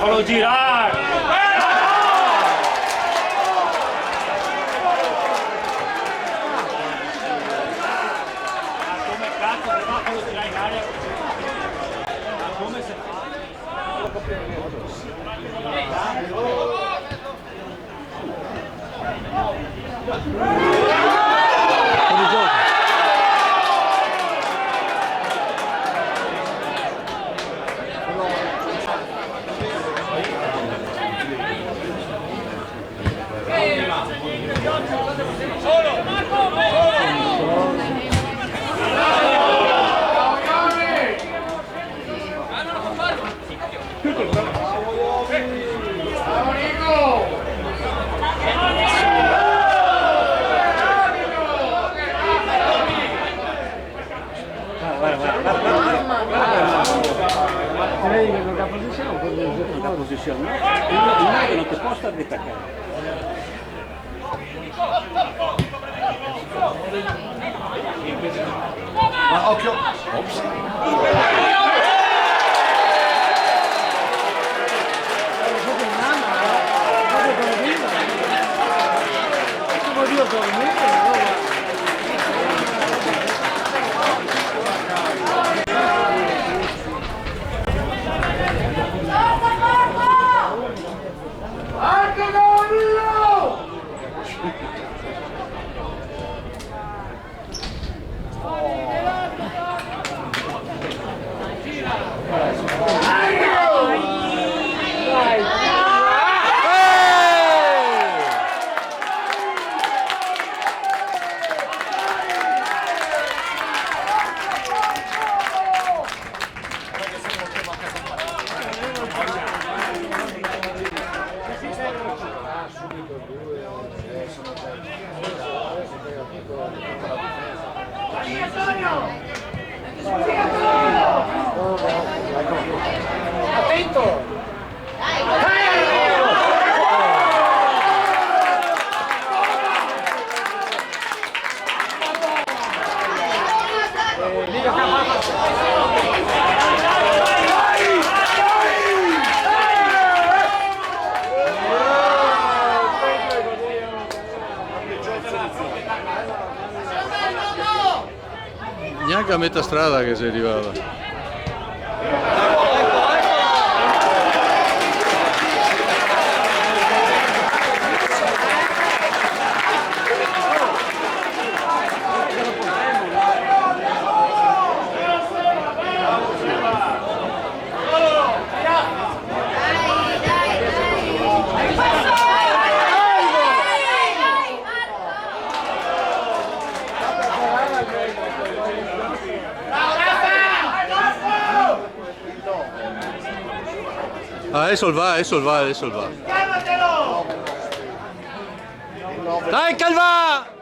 Fallo girare! Come cazzo, prima fallo girare in aria? Come se fa? Vedi che la posizione è una posizione, no? Non ti può stare di attaccare. Ma occhio! Ops! Attento! Neanche a metà strada che sei arrivata. Adesso va, adesso va, adesso va. Dai Calva!